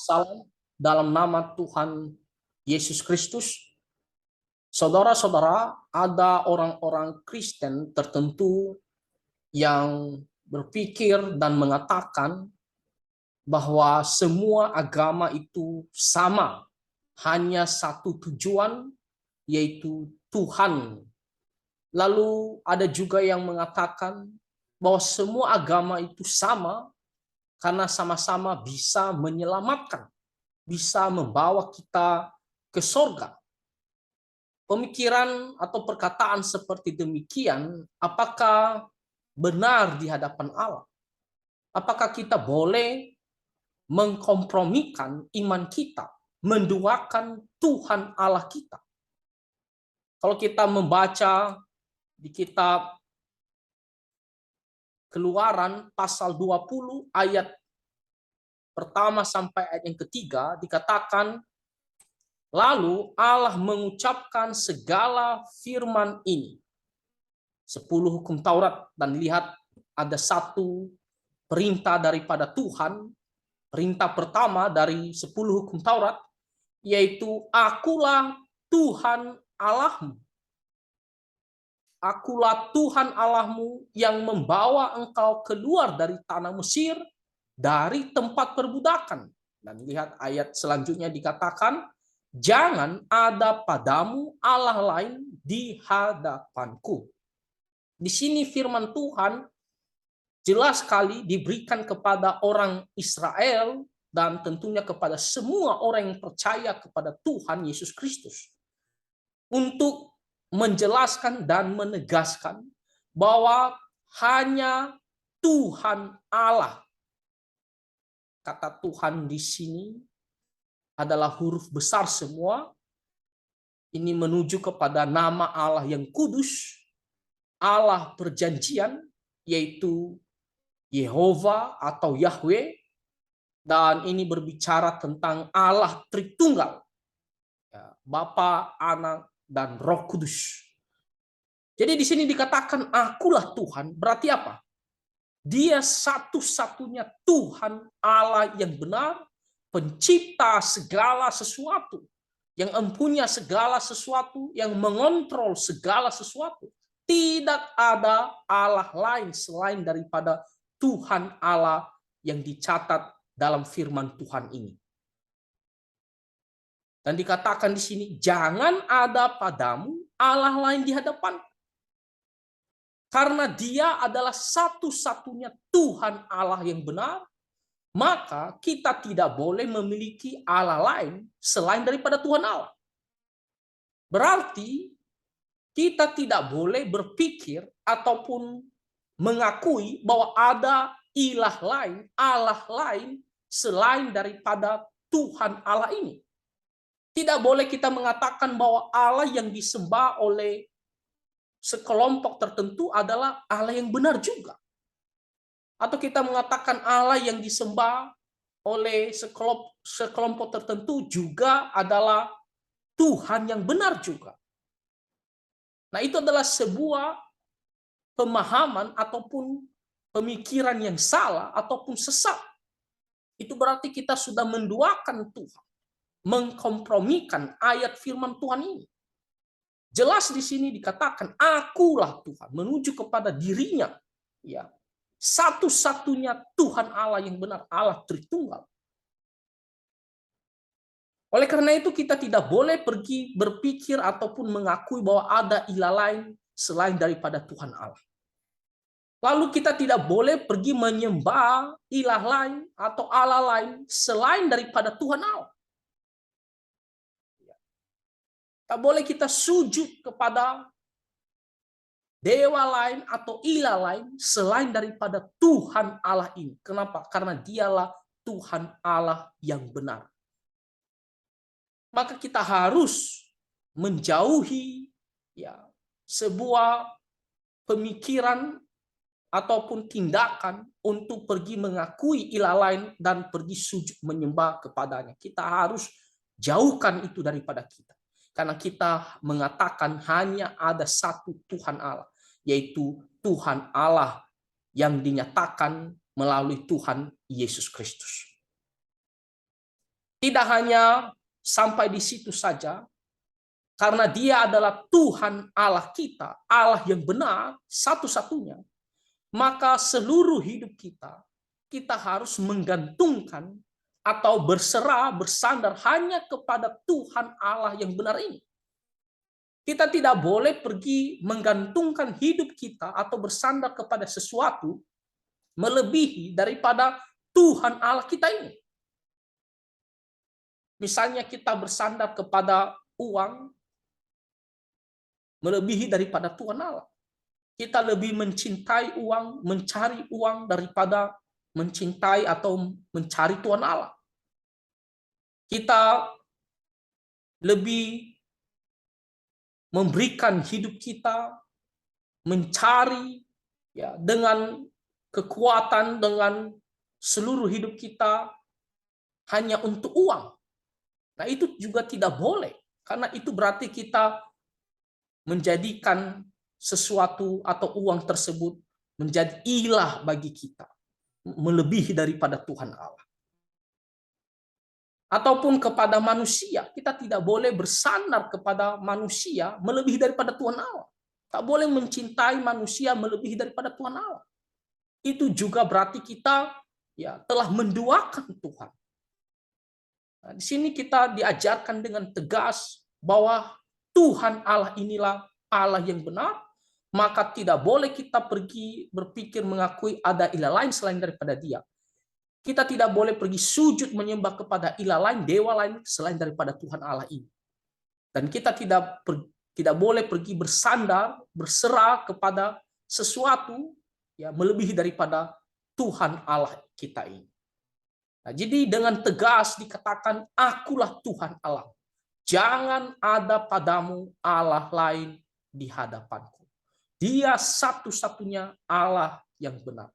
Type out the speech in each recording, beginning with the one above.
Salam dalam nama Tuhan Yesus Kristus. Saudara-saudara, ada orang-orang Kristen tertentu yang berpikir dan mengatakan bahwa semua agama itu sama, hanya satu tujuan, yaitu Tuhan. Lalu ada juga yang mengatakan bahwa semua agama itu sama karena sama-sama bisa menyelamatkan, bisa membawa kita ke surga. Pemikiran atau perkataan seperti demikian, apakah benar di hadapan Allah? Apakah kita boleh mengkompromikan iman kita, menduakan Tuhan Allah kita? Kalau kita membaca di kitab Keluaran pasal 20 ayat pertama sampai ayat yang ketiga, dikatakan, lalu Allah mengucapkan segala firman ini. 10 hukum Taurat, dan lihat ada satu perintah daripada Tuhan. Perintah pertama dari 10 hukum Taurat, yaitu akulah Tuhan Allahmu. Akulah Tuhan Allahmu yang membawa engkau keluar dari tanah Mesir, dari tempat perbudakan. Dan lihat ayat selanjutnya dikatakan, jangan ada padamu Allah lain di hadapanku. Di sini firman Tuhan jelas sekali diberikan kepada orang Israel dan tentunya kepada semua orang yang percaya kepada Tuhan Yesus Kristus, untuk menjelaskan dan menegaskan bahwa hanya Tuhan Allah. Kata Tuhan di sini adalah huruf besar semua. Ini menuju kepada nama Allah yang kudus, Allah perjanjian, yaitu Yehova atau Yahweh, dan ini berbicara tentang Allah Tritunggal, Bapa, Anak, dan Roh Kudus. Jadi di sini dikatakan akulah Tuhan, berarti apa? Dia satu-satunya Tuhan Allah yang benar, pencipta segala sesuatu, yang mempunyai segala sesuatu, yang mengontrol segala sesuatu. Tidak ada Allah lain selain daripada Tuhan Allah yang dicatat dalam firman Tuhan ini. Dan dikatakan di sini, jangan ada padamu Allah lain di hadapan. Karena dia adalah satu-satunya Tuhan Allah yang benar, maka kita tidak boleh memiliki Allah lain selain daripada Tuhan Allah. Berarti kita tidak boleh berpikir ataupun mengakui bahwa ada ilah lain, Allah lain selain daripada Tuhan Allah ini. Tidak boleh kita mengatakan bahwa Allah yang disembah oleh sekelompok tertentu adalah Allah yang benar juga. Atau kita mengatakan Allah yang disembah oleh sekelompok tertentu juga adalah Tuhan yang benar juga. Nah, itu adalah sebuah pemahaman ataupun pemikiran yang salah ataupun sesat. Itu berarti kita sudah menduakan Tuhan, mengkompromikan ayat firman Tuhan ini. Jelas di sini dikatakan akulah Tuhan, menuju kepada dirinya, ya, satu-satunya Tuhan Allah yang benar, Allah Tritunggal. Oleh karena itu kita tidak boleh pergi berpikir ataupun mengakui bahwa ada ilah lain selain daripada Tuhan Allah. Lalu kita tidak boleh pergi menyembah ilah lain atau Allah lain selain daripada Tuhan Allah. Tak boleh kita sujud kepada dewa lain atau ilah lain selain daripada Tuhan Allah ini. Kenapa? Karena dialah Tuhan Allah yang benar. Maka kita harus menjauhi sebuah pemikiran ataupun tindakan untuk pergi mengakui ilah lain dan pergi sujud menyembah kepadanya. Kita harus jauhkan itu daripada kita. Karena kita mengatakan hanya ada satu Tuhan Allah, yaitu Tuhan Allah yang dinyatakan melalui Tuhan Yesus Kristus. Tidak hanya sampai di situ saja, karena Dia adalah Tuhan Allah kita, Allah yang benar, satu-satunya, maka seluruh hidup kita harus menggantungkan atau berserah, bersandar hanya kepada Tuhan Allah yang benar ini. Kita tidak boleh pergi menggantungkan hidup kita atau bersandar kepada sesuatu melebihi daripada Tuhan Allah kita ini. Misalnya kita bersandar kepada uang melebihi daripada Tuhan Allah. Kita lebih mencintai uang, mencari uang daripada mencintai atau mencari Tuhan Allah. Kita lebih memberikan hidup kita, mencari ya dengan kekuatan, dengan seluruh hidup kita hanya untuk uang. Nah, itu juga tidak boleh, karena itu berarti kita menjadikan sesuatu atau uang tersebut menjadi ilah bagi kita, melebihi daripada Tuhan Allah. Ataupun kepada manusia, kita tidak boleh bersandar kepada manusia melebihi daripada Tuhan Allah. Tak boleh mencintai manusia melebihi daripada Tuhan Allah. Itu juga berarti kita ya telah menduakan Tuhan. Nah, di sini kita diajarkan dengan tegas bahwa Tuhan Allah inilah Allah yang benar, maka tidak boleh kita pergi berpikir mengakui ada ilah lain selain daripada Dia. Kita tidak boleh pergi sujud menyembah kepada ilah lain, dewa lain selain daripada Tuhan Allah ini. Dan kita tidak boleh pergi bersandar, berserah kepada sesuatu ya melebihi daripada Tuhan Allah kita ini. Nah, jadi dengan tegas dikatakan, akulah Tuhan Allah. Jangan ada padamu Allah lain di hadapanku. Dia satu-satunya Allah yang benar.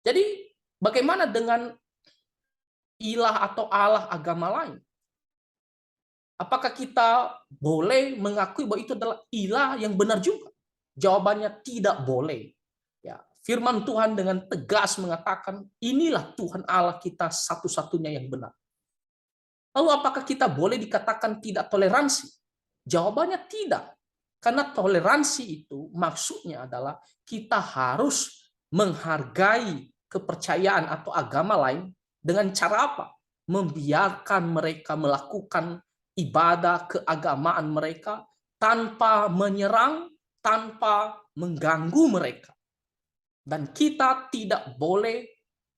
Jadi bagaimana dengan ilah atau Allah agama lain? Apakah kita boleh mengakui bahwa itu adalah ilah yang benar juga? Jawabannya tidak boleh. Ya, firman Tuhan dengan tegas mengatakan, inilah Tuhan Allah kita satu-satunya yang benar. Lalu apakah kita boleh dikatakan tidak toleransi? Jawabannya tidak. Karena toleransi itu maksudnya adalah kita harus menghargai kepercayaan atau agama lain dengan cara apa? Membiarkan mereka melakukan ibadah keagamaan mereka tanpa menyerang, tanpa mengganggu mereka. Dan kita tidak boleh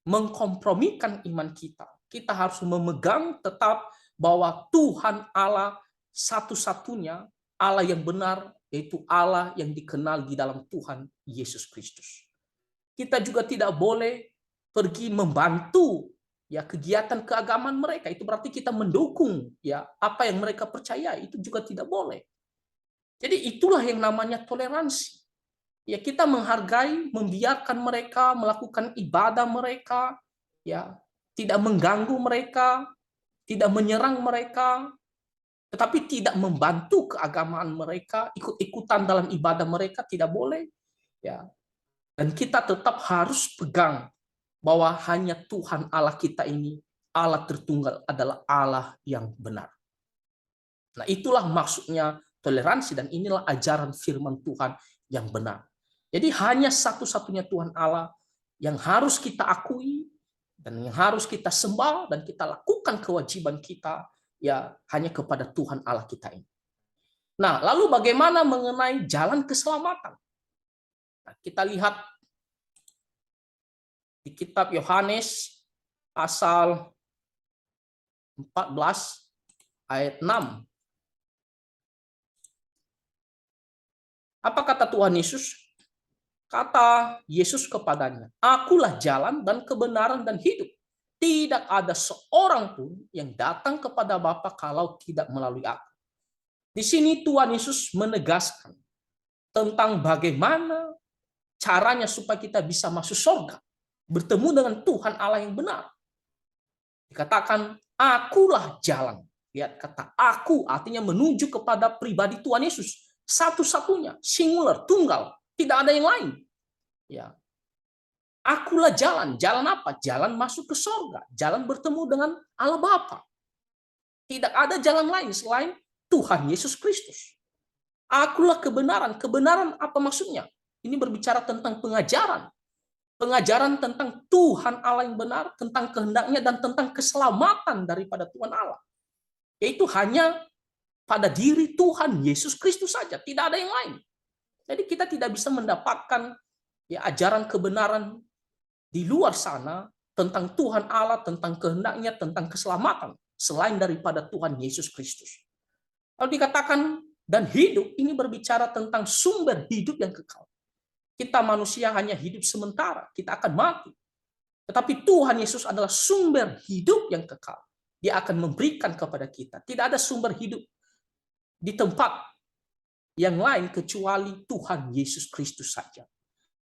mengkompromikan iman kita. Kita harus memegang tetap bahwa Tuhan Allah satu-satunya Allah yang benar, yaitu Allah yang dikenal di dalam Tuhan Yesus Kristus. Kita juga tidak boleh pergi membantu ya kegiatan keagamaan mereka. Itu berarti kita mendukung ya apa yang mereka percaya. Itu juga tidak boleh. Jadi itulah yang namanya toleransi. Ya, kita menghargai, membiarkan mereka melakukan ibadah mereka, ya, tidak mengganggu mereka, tidak menyerang mereka, tetapi tidak membantu keagamaan mereka, ikut-ikutan dalam ibadah mereka tidak boleh, ya. Dan kita tetap harus pegang bahwa hanya Tuhan Allah kita ini, Allah tertunggal adalah Allah yang benar. Nah, itulah maksudnya toleransi dan inilah ajaran firman Tuhan yang benar. Jadi hanya satu-satunya Tuhan Allah yang harus kita akui dan yang harus kita sembah dan kita lakukan kewajiban kita ya hanya kepada Tuhan Allah kita ini. Nah, lalu bagaimana mengenai jalan keselamatan? Nah, kita lihat di kitab Yohanes pasal 14 ayat 6. Apa kata Tuhan Yesus? Kata Yesus kepadanya, akulah jalan dan kebenaran dan hidup. Tidak ada seorang pun yang datang kepada Bapa kalau tidak melalui aku. Di sini Tuhan Yesus menegaskan tentang bagaimana caranya supaya kita bisa masuk surga. Bertemu dengan Tuhan Allah yang benar. Dikatakan, akulah jalan. Lihat kata aku artinya menuju kepada pribadi Tuhan Yesus. Satu-satunya, singular, tunggal. Tidak ada yang lain. Ya. Akulah jalan. Jalan apa? Jalan masuk ke sorga. Jalan bertemu dengan Allah Bapa. Tidak ada jalan lain selain Tuhan Yesus Kristus. Akulah kebenaran. Kebenaran apa maksudnya? Ini berbicara tentang pengajaran. Pengajaran tentang Tuhan Allah yang benar, tentang kehendaknya, dan tentang keselamatan daripada Tuhan Allah. Yaitu hanya pada diri Tuhan Yesus Kristus saja. Tidak ada yang lain. Jadi kita tidak bisa mendapatkan ajaran kebenaran di luar sana tentang Tuhan Allah, tentang kehendaknya, tentang keselamatan, selain daripada Tuhan Yesus Kristus. Kalau dikatakan dan hidup, ini berbicara tentang sumber hidup yang kekal. Kita manusia hanya hidup sementara, kita akan mati. Tetapi Tuhan Yesus adalah sumber hidup yang kekal. Dia akan memberikan kepada kita. Tidak ada sumber hidup di tempat yang lain kecuali Tuhan Yesus Kristus saja.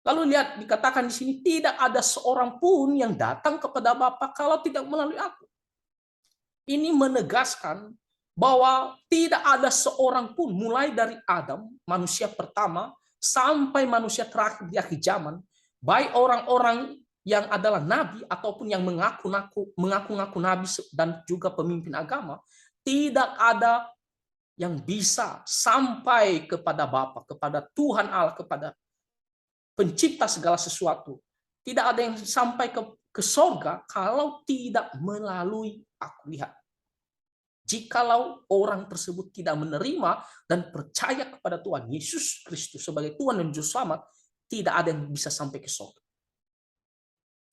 Lalu lihat, dikatakan di sini, tidak ada seorang pun yang datang kepada Bapa kalau tidak melalui aku. Ini menegaskan bahwa tidak ada seorang pun, mulai dari Adam, manusia pertama, sampai manusia terakhir di akhir zaman, baik orang-orang yang adalah nabi ataupun yang mengaku-ngaku nabi dan juga pemimpin agama, tidak ada yang bisa sampai kepada Bapa, kepada Tuhan Allah, kepada pencipta segala sesuatu. Tidak ada yang sampai ke sorga kalau tidak melalui aku. Lihat, jikalau orang tersebut tidak menerima dan percaya kepada Tuhan Yesus Kristus sebagai Tuhan dan Juru Selamat, tidak ada yang bisa sampai ke sorga.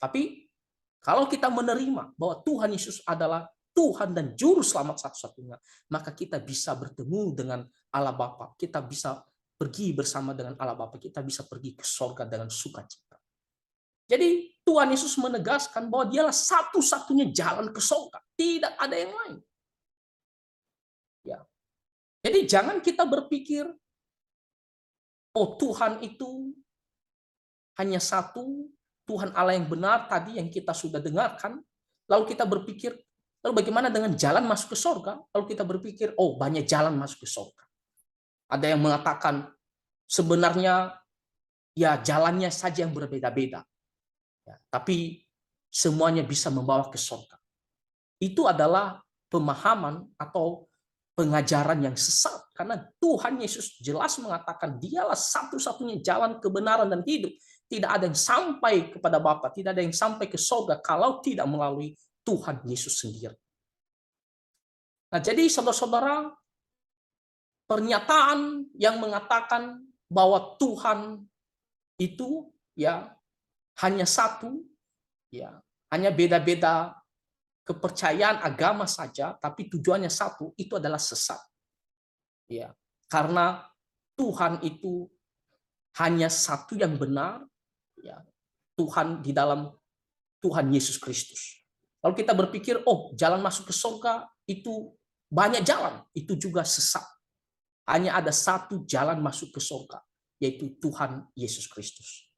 Tapi kalau kita menerima bahwa Tuhan Yesus adalah Tuhan dan Juru Selamat satu-satunya, maka kita bisa bertemu dengan Allah Bapa. Kita bisa pergi bersama dengan Allah Bapa. Kita bisa pergi ke sorga dengan sukacita. Jadi Tuhan Yesus menegaskan bahwa dialah satu-satunya jalan ke sorga. Tidak ada yang lain. Ya. Jadi jangan kita berpikir, oh Tuhan itu hanya satu, Tuhan Allah yang benar tadi yang kita sudah dengarkan. Lalu kita berpikir, lalu bagaimana dengan jalan masuk ke sorga? Lalu kita berpikir, oh banyak jalan masuk ke sorga. Ada yang mengatakan sebenarnya ya jalannya saja yang berbeda-beda. Ya, tapi semuanya bisa membawa ke sorga. Itu adalah pemahaman atau pengajaran yang sesat. Karena Tuhan Yesus jelas mengatakan dialah satu-satunya jalan kebenaran dan hidup. Tidak ada yang sampai kepada Bapa, tidak ada yang sampai ke sorga kalau tidak melalui Tuhan Yesus sendiri. Nah, jadi saudara-saudara, pernyataan yang mengatakan bahwa Tuhan itu ya hanya satu, ya hanya beda-beda kepercayaan agama saja, tapi tujuannya satu, itu adalah sesat. Ya, karena Tuhan itu hanya satu yang benar, ya Tuhan di dalam Tuhan Yesus Kristus. Lalu kita berpikir, oh jalan masuk ke surga itu banyak jalan, itu juga sesat. Hanya ada satu jalan masuk ke surga, yaitu Tuhan Yesus Kristus.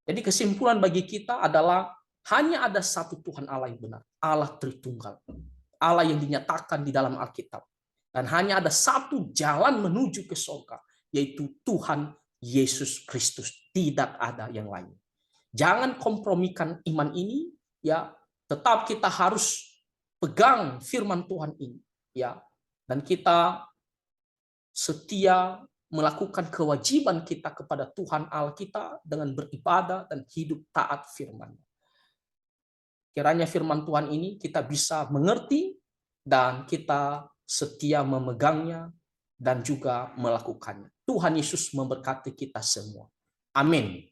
Jadi kesimpulan bagi kita adalah hanya ada satu Tuhan Allah yang benar, Allah Tritunggal, Allah yang dinyatakan di dalam Alkitab. Dan hanya ada satu jalan menuju ke surga, yaitu Tuhan Yesus Kristus. Tidak ada yang lain. Jangan kompromikan iman ini, ya. Tetap kita harus pegang firman Tuhan ini, ya. Dan kita setia melakukan kewajiban kita kepada Tuhan Allah kita dengan beribadah dan hidup taat firman. Kiranya firman Tuhan ini kita bisa mengerti dan kita setia memegangnya dan juga melakukannya. Tuhan Yesus memberkati kita semua. Amin.